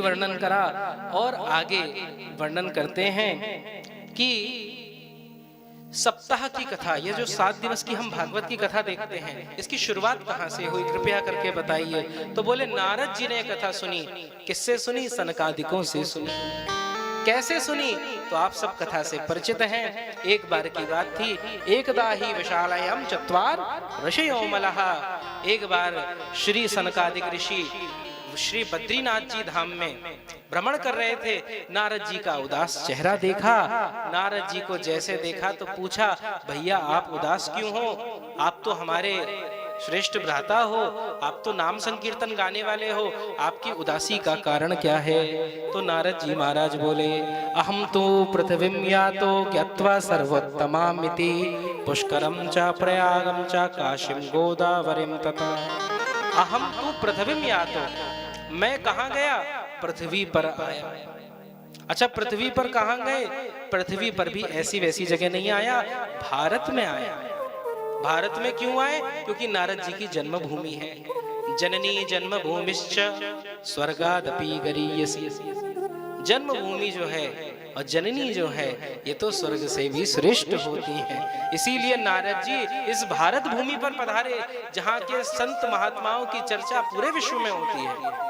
वर्णन करा और आगे वर्णन करते हैं कि सप्ताह की कथा, ये जो 7 दिवस की हम भागवत की कथा देखते हैं, इसकी शुरुआत कहाँ से हुई, कृपया करके बताइए। तो बोले नारद जी ने कथा सुनी। किससे सुनी? सनकादिकों से सुनी। कैसे सुनी? तो आप सब कथा से परिचित हैं। एक बार की बात थी, एकदा ही विशालयम चत्वार ऋषयो मलः। एक बार श्री सनकादिक ऋषि श्री बद्रीनाथ जी धाम में भ्रमण कर रहे थे। नारद जी का उदास चेहरा देखा। नारद जी को जैसे देखा तो पूछा, भैया आप उदास क्यों हो? आप तो हमारे श्रेष्ठ भ्राता हो, आप तो नाम संकीर्तन गाने वाले हो, आपकी उदासी का कारण क्या है? तो नारद जी महाराज बोले, अहम तो पृथ्वीम यातो ज्ञात्वा सर्वोत्तमामिति पुष्करम च प्रयागम च काशीम गोदावरीम तथा। अहम तो पृथ्वीम यातो, मैं कहाँ गया? पृथ्वी पर आया। अच्छा, पृथ्वी पर कहाँ गए? पृथ्वी पर भी ऐसी वैसी जगह नहीं आया, भारत में आया। भारत में क्यों आए? क्योंकि नारद जी की जन्मभूमि है। जननी जन्मभूमिश्च स्वर्गादपि गरीयसी। जन्मभूमि जो है और जननी जो है, ये तो स्वर्ग से भी श्रेष्ठ होती है। इसीलिए नारद जी इस भारत भूमि पर पधारे, जहाँ के संत महात्माओं की चर्चा पूरे विश्व में होती है,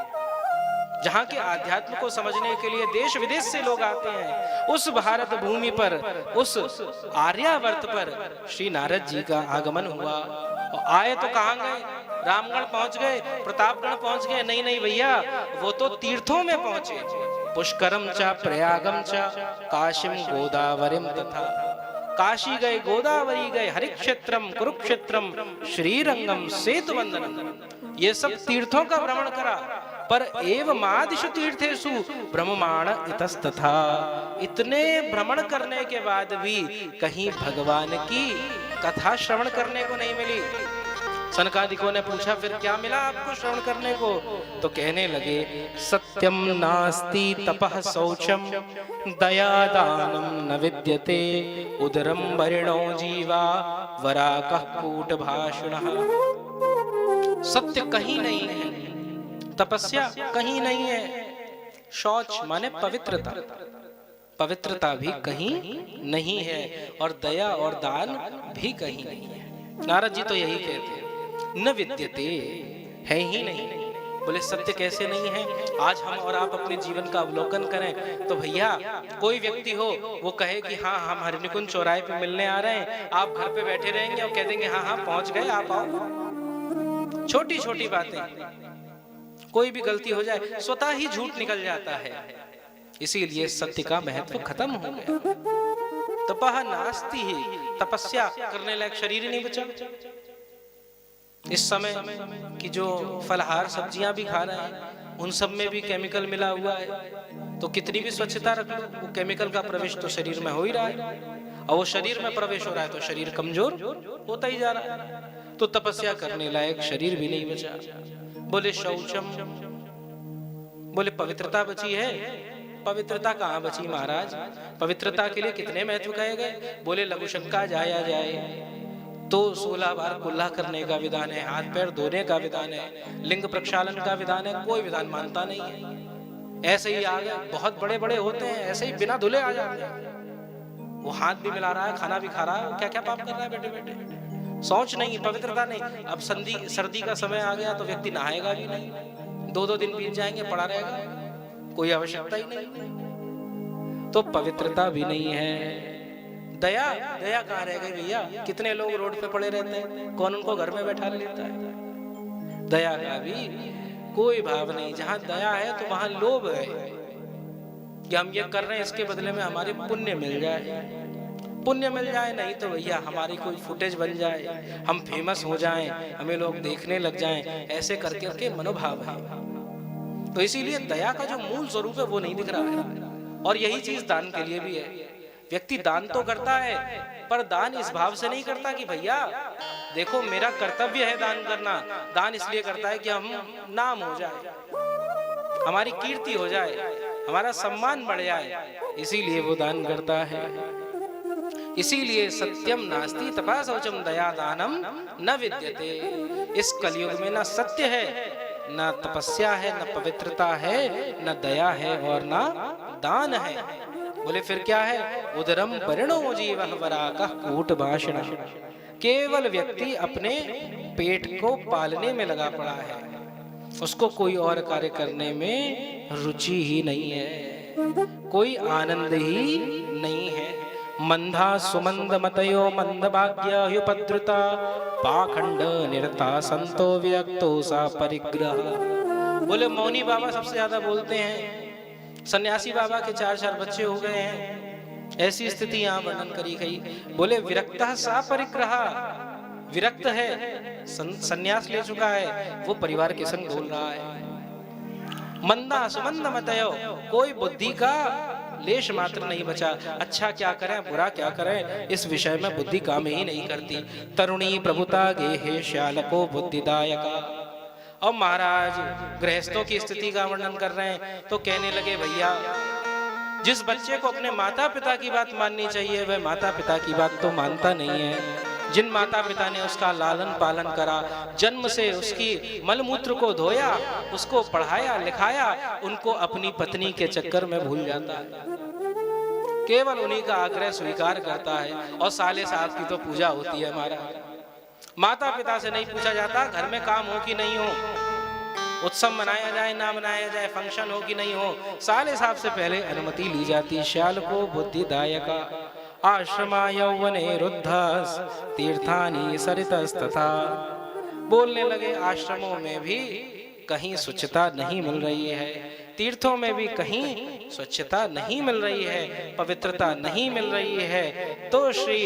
जहाँ के आध्यात्म को समझने के लिए देश विदेश से लोग आते हैं। उस भारत भूमि पर, उस आर्यावर्त पर श्री नारद जी का आगमन हुआ। और आए तो कहाँ गए? रामगढ़ पहुंच गए, प्रतापगढ़ पहुंच गए? नहीं नहीं भैया, वो तो तीर्थों में पहुंचे। पुष्करम च प्रयागम च काशीम गोदावरीम तथा। काशी गए, गोदावरी गए, हरिक्षेत्रम, कुरुक्षेत्रम, श्रीरंगम, सेतुवंदनम, ये सब तीर्थों का भ्रमण करा। पर एवमादिषु तीर्थेषु ब्रह्माण इतस्तथा। इतने भ्रमण करने के बाद भी कहीं भगवान की कथा श्रवण करने को नहीं मिली। सनकादिकों ने पूछा, फिर क्या मिला आपको श्रवण करने को? तो कहने लगे, सत्यम नास्ति तपः शौचम दया दानम न विद्यते उदरम वरिणो जीवा वराकः कूटभाषिणः। सत्य कहीं नहीं है, तपस्या कहीं नहीं है, शौच माने पवित्रता, पवित्रता भी कहीं नहीं है, और दया और दान भी कहीं नहीं है। नारद जी तो यही कहते हैं, न विद्यते, है ही नहीं। बोले सत्य कैसे नहीं है? आज हम और आप अपने जीवन का अवलोकन करें तो भैया, कोई व्यक्ति हो वो कहे कि हाँ हम हरिनिकुंज चौराहे पे मिलने आ रहे हैं, आप घर पे बैठे रहेंगे और कह देंगे हाँ हाँ पहुंच गए, आप आओ। छोटी छोटी बातें, कोई भी गलती हो जाए स्वतः ही झूठ निकल जाता है। इसीलिए सत्य का महत्व खत्म हो गया। तपः नास्ति ही, तपस्या करने लायक शरीर ही नहीं बचा। इस समय की जो फलहार सब्जियां भी खा रहे हैं, उन सब में भी केमिकल मिला हुआ है। तो कितनी भी स्वच्छता रख लो, वो केमिकल का प्रवेश तो शरीर में हो ही रहा है, और वो शरीर में प्रवेश हो रहा है तो शरीर कमजोर होता ही जा रहा है। तो तपस्या करने लायक शरीर भी नहीं बचा। बोले शौचम, बोले पवित्रता बची है? पवित्रता कहाँ बची महाराज? पवित्रता के लिए कितने महत्व कहे गए। बोले लघुशंका जाया जाए तो 16 बार कुल्ला करने का विधान है, हाथ पैर धोने का विधान है, लिंग प्रक्षालन का विधान है, कोई विधान मानता नहीं है। ऐसे ही आ गए, बहुत बड़े बड़े होते हैं, ऐसे ही बिना धुले आ जाते हैं। वो हाथ भी मिला रहा है, खाना भी खा रहा है, क्या क्या पाप कर रहा है बैठे बैठे। शौच नहीं, पवित्रता नहीं। अब सर्दी का समय आ गया तो व्यक्ति नहाएगा भी नहीं, 2-2 दिन बीत जाएंगे, पड़ा रहेगा, कोई आवश्यकता ही नहीं। तो पवित्रता भी नहीं है। दया, दया कहाँ रह गई भैया? कितने लोग रोड पे पड़े रहते हैं, कौन उनको घर में बैठा लेता है? दया का भी कोई भाव नहीं। जहां दया है तो वहां लोभ है कि हम ये कर रहे हैं, इसके बदले में हमारे पुण्य मिल जाए। पुण्य मिल जाए, नहीं तो भैया हमारी कोई फुटेज बन जाए, हम फेमस हो जाएं, हमें लोग देखने लग जाएं, ऐसे करके के मनोभाव है। तो इसीलिए दया का जो मूल स्वरूप है वो नहीं दिख रहा है। और यही चीज दान के लिए भी है। व्यक्ति दान तो करता है, पर दान इस भाव से नहीं करता कि भैया देखो मेरा कर्तव्य है दान करना। दान इसलिए करता है कि हम नाम हो जाए, हमारी कीर्ति हो जाए, हमारा सम्मान बढ़ जाए, इसीलिए वो दान करता है। इसीलिए सत्यम नास्ति तपः शौचम दया दानम न विद्यते। इस कलयुग में ना सत्य है, न तपस्या है, न पवित्रता है, न दया है और न दान है। बोले फिर क्या है? उदरम परिणो जीव वराका कूट भाषण। केवल व्यक्ति अपने पेट को पालने में लगा पड़ा है, उसको कोई और कार्य करने में रुचि ही नहीं है, कोई आनंद ही नहीं है। मंधा सुमंद मतयो मंद भाग्य उपद्रुता पाखंड निरता संतो व्यक्तो सा परिग्रह। बोले मौनी बाबा सबसे ज्यादा बोलते हैं, सन्यासी बाबा के 4-4 बच्चे हो गए हैं, ऐसी स्थिति यहाँ वर्णन करी गई। बोले विरक्तः सा परिग्रह, विरक्त है, सन्यास ले चुका है, वो परिवार के संग बोल रहा है। मंदा सुमंद मतयो, कोई बुद्धि का लेश मात्र नहीं बचा। अच्छा क्या करें बुरा क्या करें इस विषय में बुद्धि काम ही नहीं करती। तरुणी प्रभुता गेहे श्यालको बुद्धिदायका। और महाराज गृहस्थों की स्थिति का वर्णन कर रहे हैं तो कहने लगे भैया जिस बच्चे को अपने माता पिता की बात माननी चाहिए वह माता पिता की बात तो मानता नहीं है। जिन माता पिता ने उसका लालन पालन करा, जन्म से उसकी मलमूत्र को धोया, उसको पढ़ाया लिखाया, उनको अपनी पत्नी के चक्कर में भूल जाता है, केवल उन्हीं का आग्रह स्वीकार करता है। और साले साहब की तो पूजा होती है महाराज, माता पिता से नहीं पूछा जाता घर में काम हो कि नहीं हो, उत्सव मनाया जाए ना मनाया जाए, फंक्शन हो कि नहीं हो, साले साहब से पहले अनुमति ली जाती। श्याल को बुद्धिदायका आश्रमा यौवने रुद्धस तीर्थानि सरितस्तथा। बोलने लगे आश्रमों में भी कहीं स्वच्छता नहीं मिल रही है, तीर्थों में भी कहीं स्वच्छता नहीं मिल रही है, पवित्रता नहीं मिल रही है। तो श्री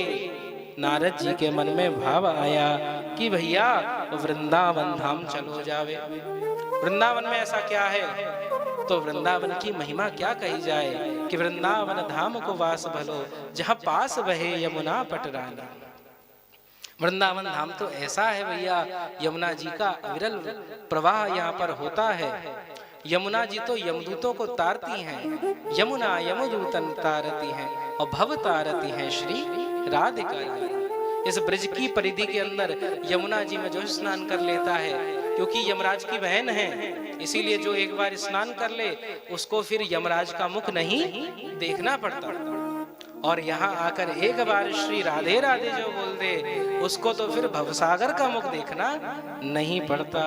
नारद जी के मन में भाव आया कि भैया वृंदावन धाम चलो जावे। वृंदावन में ऐसा क्या है? तो वृंदावन की महिमा क्या कही जाए कि वृंदावन धाम को वास भलो जहाँ पास बहे यमुना पटरानी। वृंदावन धाम तो ऐसा है भैया, यमुना जी का अविरल प्रवाह यहाँ पर होता है। यमुना जी तो यमदूतों को तारती हैं, यमुना यमदूतन तारती हैं और भव तारती हैं श्री राधिका। इस ब्रज की परिधि के अंदर यमुना जी में जो स्नान कर लेता है, क्योंकि यमराज की बहन है, इसीलिए जो एक बार स्नान कर ले उसको फिर यमराज का मुख नहीं देखना पड़ता। और यहाँ आकर एक बार श्री राधे राधे जो बोल दे उसको तो फिर भवसागर का मुख देखना नहीं पड़ता।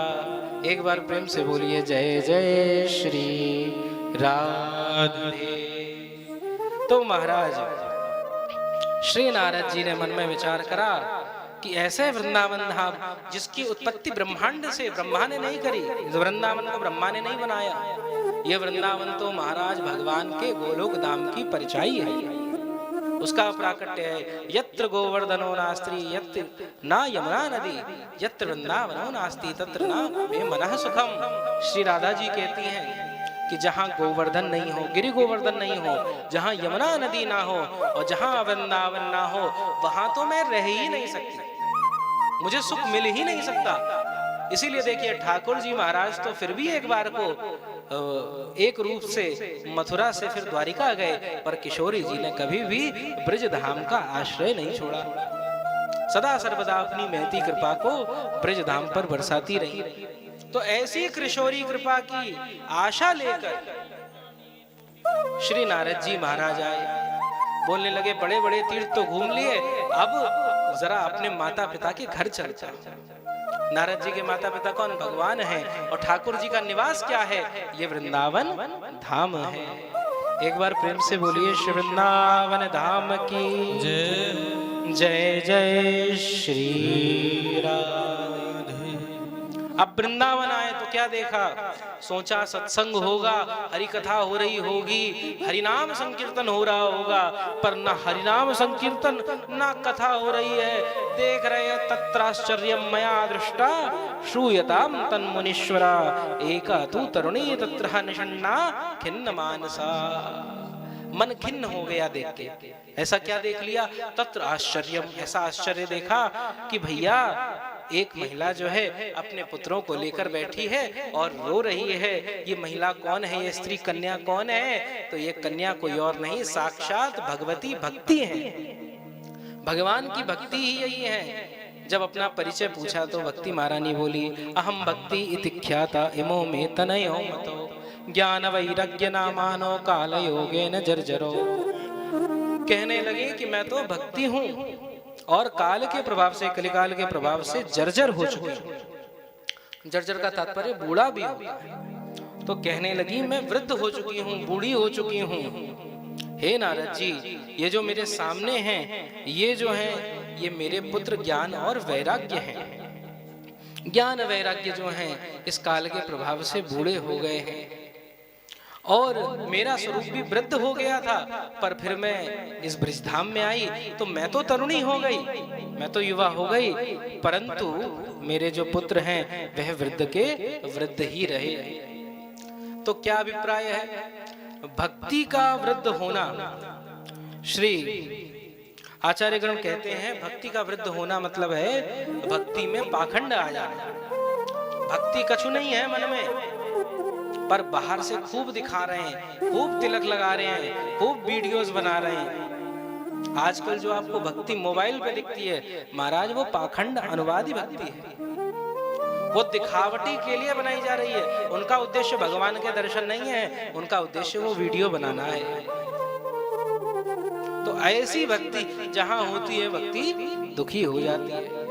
एक बार प्रेम से बोलिए जय जय श्री राधे। तो महाराज श्री नारद जी ने मन में विचार करा कि ऐसे वृंदावन धाम जिसकी उत्पत्ति ब्रह्मांड से, ब्रह्मा ने नहीं करी, वृंदावन को ब्रह्मा ने नहीं बनाया, ये वृंदावन तो महाराज भगवान के गोलोक धाम की परिचाई है, उसका प्राकट्य है। यत्र गोवर्धनो नास्ति यत्र ना यमुना नदी यत्र वृंदावनो नास्ति तत्र ना मे मनः सुखम। श्री राधा जी कहती हैं कि जहाँ गोवर्धन नहीं हो, गिरि गोवर्धन नहीं हो, जहाँ यमुना नदी ना हो और जहाँ वृंदावन ना हो, वहां तो मैं रह ही नहीं सकती, मुझे सुख मिल ही नहीं सकता। इसीलिए देखिए ठाकुर जी महाराज तो फिर भी एक बार को एक रूप से मथुरा से फिर द्वारिका गए, पर किशोरी जी ने कभी भी ब्रज धाम का आश्रय नहीं छोड़ा, सदा सर्वदा अपनी महती कृपा को ब्रज धाम पर बरसाती रही। तो ऐसी किशोरी कृपा की आशा लेकर श्री नारद जी महाराज आए, बोलने लगे बड़े बड़े तीर्थ तो घूम लिए, अब जरा अपने माता पिता के घर चलता। नारद जी के माता पिता कौन? भगवान हैं। और ठाकुर जी का निवास क्या है? ये वृंदावन धाम है। एक बार प्रेम से बोलिए श्री वृंदावन धाम की जय जय जय श्री राधे। अब वृंदावन आए तो क्या देखा? सोचा सत्संग होगा, हरि कथा हो रही होगी, हरिनाम संकीर्तन हो रहा होगा, पर ना हरिनाम संकीर्तन ना कथा हो रही है। देख रहे हैं तत्राश्चर्यम मया दृष्टा श्रूयताम तन्मुनीश्वरा एका तु तरुणी तत्र निषण्णा खिन्न मानसा। मन खिन्न हो गया देख के। ऐसा क्या देख लिया? तत्र आश्चर्यम, ऐसा आश्चर्य देखा कि भैया एक महिला जो है अपने पुत्रों को लेकर बैठी है और रो रही है। ये महिला कौन है? ये स्त्री कन्या कौन है? तो ये कन्या कोई और नहीं, साक्षात भगवती भक्ति है। भगवान की भक्ति ही यही है। जब अपना परिचय पूछा तो भक्ति महारानी बोली, अहम भक्ति इति ख्याता इमो में तनयो मतो ज्ञान वैराग्य नामानो काल योगेन जर्जरो। कहने लगे कि मैं तो भक्ति हूँ और काल के प्रभाव से, कलिकाल के प्रभाव से जर्जर हो चुकी हूँ। जर्जर का तात्पर्य बूढ़ा भी होता है। तो कहने लगी मैं वृद्ध हो चुकी हूँ, बूढ़ी हो चुकी हूँ। हे नारद जी, ये जो मेरे सामने हैं, ये जो हैं, ये मेरे पुत्र ज्ञान और वैराग्य हैं। ज्ञान वैराग्य जो हैं इस काल के प्रभाव से बूढ़े हो गए हैं और मेरा स्वरूप भी वृद्ध हो गया था, पर फिर मैं इस ब्रजधाम में आई तो मैं तो तरुणी हो गई, मैं तो युवा हो गई, परंतु मेरे जो पुत्र हैं वह वृद्ध के वृद्ध ही रहे। तो क्या अभिप्राय है? भक्ति का वृद्ध होना, श्री आचार्यगण कहते हैं भक्ति का वृद्ध होना मतलब है भक्ति में पाखंड आ जाना। भक्ति कछु नहीं है मन में, पर बाहर से खूब दिखा रहे हैं, खूब तिलक लगा रहे हैं, खूब वीडियोस बना रहे हैं। आजकल जो आपको भक्ति मोबाइल पे दिखती है महाराज, वो पाखंड अनुवादी भक्ति है, वो दिखावटी के लिए बनाई जा रही है। उनका उद्देश्य भगवान के दर्शन नहीं है, उनका उद्देश्य वो वीडियो बनाना है। तो ऐसी भक्ति जहां होती है भक्ति दुखी हो जाती है।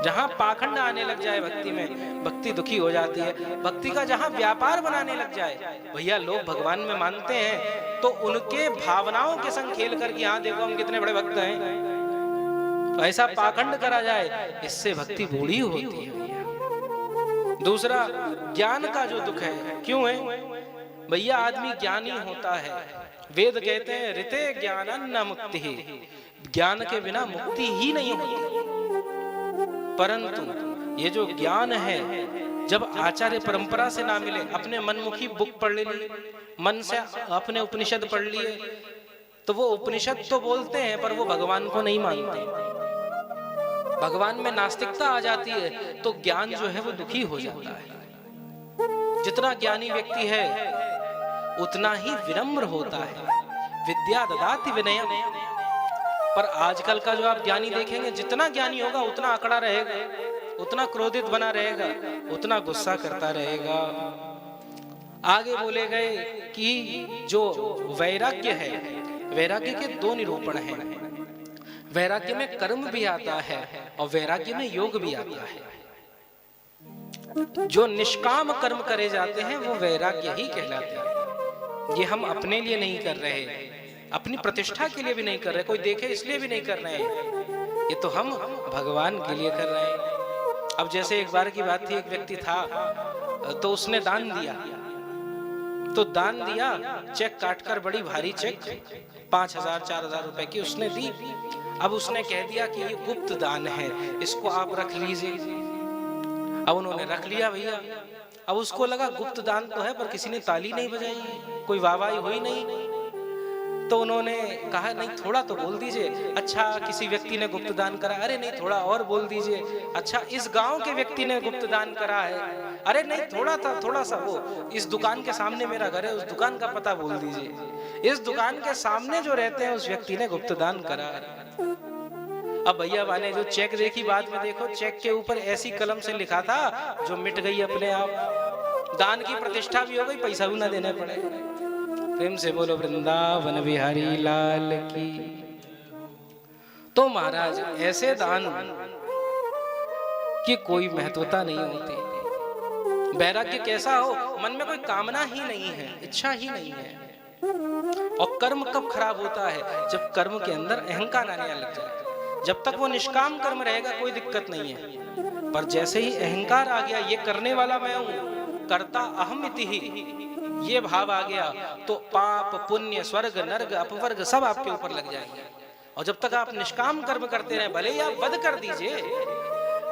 जहां पाखंड आने लग जाए भक्ति में, भक्ति दुखी हो जाती है। भक्ति का जहां व्यापार बनाने लग जाए, भैया लोग भगवान में मानते हैं तो उनके भावनाओं के संग खेल कर कि हाँ देखो हम कितने बड़े भक्त हैं, तो ऐसा पाखंड करा जाए, इससे भक्ति बूढ़ी होती है भैया। दूसरा, ज्ञान का जो दुख है, क्यों है भैया? आदमी ज्ञानी होता है, वेद कहते हैं ऋते ज्ञान न मुक्ति, ज्ञान के बिना मुक्ति ही नहीं होती। परंतु ये जो ज्ञान है जब आचार्य परंपरा से ना मिले, अपने मनमुखी बुक पढ़ ली, मन से अपने उपनिषद पढ़ लिए, तो वो उपनिषद तो बोलते हैं पर वो भगवान को नहीं मानते, भगवान में नास्तिकता आ जाती है, तो ज्ञान जो है वो दुखी हो जाता है। जितना ज्ञानी व्यक्ति है उतना ही विनम्र होता है, विद्या ददाति विनयम। पर आजकल का जो आप ज्ञानी देखेंगे, जितना ज्ञानी होगा उतना अकड़ा रहेगा, उतना क्रोधित बना रहेगा, उतना गुस्सा करता रहेगा। आगे बोले गए कि जो वैराग्य है, वैराग्य के दो निरूपण हैं। वैराग्य में कर्म भी आता है और वैराग्य में योग भी आता है। जो निष्काम कर्म करे जाते हैं वो वैराग्य ही कहलाते हैं। ये हम अपने लिए नहीं कर रहे, अपनी प्रतिष्ठा के लिए भी नहीं कर रहे, कोई देखे इसलिए भी नहीं कर रहे हैं, ये तो हम भगवान के लिए कर रहे हैं। अब जैसे एक बार की बात थी, एक व्यक्ति था तो उसने दान दिया, तो दान दिया, चेक काटकर, बड़ी भारी चेक 5,000 4,000 रुपए की उसने दी। अब उसने कह दिया कि ये गुप्त दान है, इसको आप रख लीजिए। अब उन्होंने रख लिया भैया। अब उसको लगा गुप्त दान तो है, पर किसी ने ताली नहीं बजाई, कोई वाहवाही हुई नहीं, तो उन्होंने कहा नहीं थोड़ा तो बोल दीजिए। अच्छा, किसी व्यक्ति ने गुप्त दान करा, अरे नहीं थोड़ा और बोल दीजिए। अच्छा, इस गांव के व्यक्ति ने गुप्त दान करा है, अरे नहीं थोड़ा सा वो इस दुकान के सामने मेरा घर है, उस दुकान का पता बोल दीजिए। इस दुकान के सामने जो रहते हैं उस व्यक्ति ने गुप्त दान करा है। अब भैया माने जो चेक देखी, बाद में देखो चेक के ऊपर ऐसी कलम से लिखा था जो मिट गई अपने आप। दान की प्रतिष्ठा भी हो गई, पैसा भी ना देने पड़े। प्रेम से बोलो वृंदावन बिहारी लाल की। तो महाराज ऐसे दान की कोई महत्वता नहीं होती। वैराग्य कैसा हो? मन में कोई कामना ही नहीं है, इच्छा ही नहीं है। और कर्म कब खराब होता है? जब कर्म के अंदर अहंकार आने लग जाए। जब तक वो निष्काम कर्म रहेगा कोई दिक्कत नहीं है, पर जैसे ही अहंकार आ गया, ये करने वाला मैं हूं, कर्ता अहमिति ही, ये भाव आ गया, तो पाप पुण्य स्वर्ग नर्क अपवर्ग सब आपके ऊपर लग जाएंगे। और जब तक आप निष्काम कर्म करते रहे, भले ही आप वध कर दीजिए।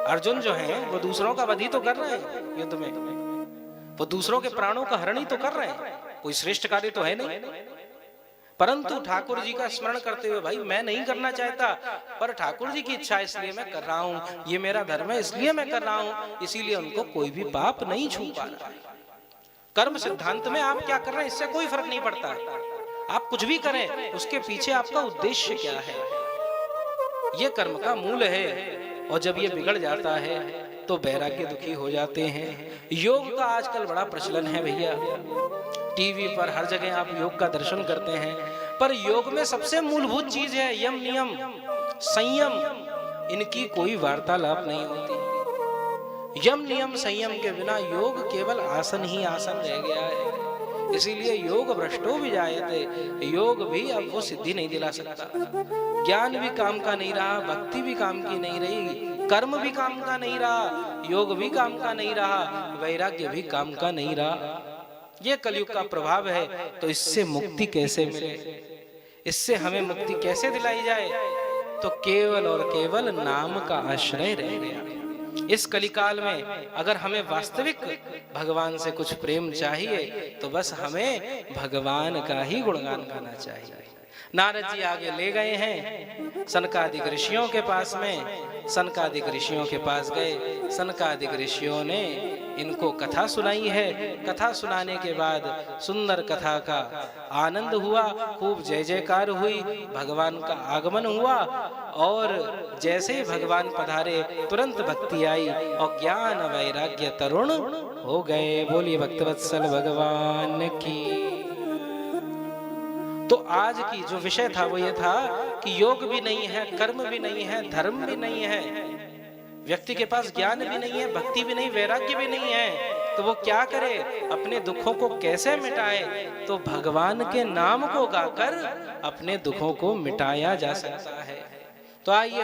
अर्जुन जो है वो दूसरों का वध ही तो कर रहे हैं युद्ध में, वो दूसरों के प्राणों का हरण ही तो कर रहे हैं, कोई श्रेष्ठ कार्य तो है नहीं। परंतु ठाकुर जी का स्मरण करते हुए, भाई मैं नहीं करना चाहता, पर ठाकुर जी की इच्छा इसलिए मैं कर रहा हूँ, ये मेरा धर्म है इसलिए मैं कर रहा हूँ, इसीलिए उनको कोई भी पाप नहीं छू पा रहा है। कर्म सिद्धांत में आप क्या कर रहे हैं इससे कोई फर्क नहीं पड़ता। आप कुछ भी करें, उसके पीछे आपका उद्देश्य क्या है, ये कर्म का मूल है। और जब ये बिगड़ जाता है तो वैराग्य दुखी हो जाते हैं। योग का आजकल बड़ा प्रचलन है भैया, टीवी पर हर जगह आप योग का दर्शन करते हैं, पर योग में सबसे मूलभूत चीज है यम नियम संयम, इनकी कोई वार्तालाप नहीं होती। यम नियम संयम के बिना योग केवल आसन ही आसन रह गया है। इसीलिए योग भ्रष्टो भी जायते, योग भी अब वो सिद्धि नहीं दिला सकता। ज्ञान भी काम का नहीं रहा, भक्ति भी काम की नहीं रही, कर्म भी काम का नहीं रहा, योग भी काम का नहीं रहा, वैराग्य भी काम का नहीं रहा। ये कलयुग का प्रभाव है। तो इससे मुक्ति कैसे मिले, इससे हमें मुक्ति कैसे दिलाई जाए? तो केवल और केवल नाम का आश्रय रह गया। इस कलिकाल में अगर हमें वास्तविक भगवान से कुछ प्रेम चाहिए तो बस हमें भगवान का ही गुणगान गाना चाहिए। नारद जी आगे ले गए हैं सनकादिक ऋषियों के पास में। सनकादिक ऋषियों के पास गए, सनकादिक ऋषियों ने इनको कथा सुनाई है। कथा सुनाने के बाद सुंदर कथा का आनंद हुआ, खूब जय जयकार हुई, भगवान का आगमन हुआ और जैसे ही भगवान पधारे तुरंत भक्ति आई और ज्ञान वैराग्य तरुण हो गए। बोलिए भक्तवत्सल भगवान की। तो आज की जो विषय था वो ये था कि योग भी नहीं है, कर्म भी नहीं है, धर्म भी नहीं है, व्यक्ति के पास ज्ञान भी नहीं है, भक्ति भी नहीं, वैराग्य भी नहीं है, तो वो क्या करे, अपने दुखों को कैसे मिटाए? तो भगवान के नाम को गाकर अपने दुखों को मिटाया जा सकता है। तो आइए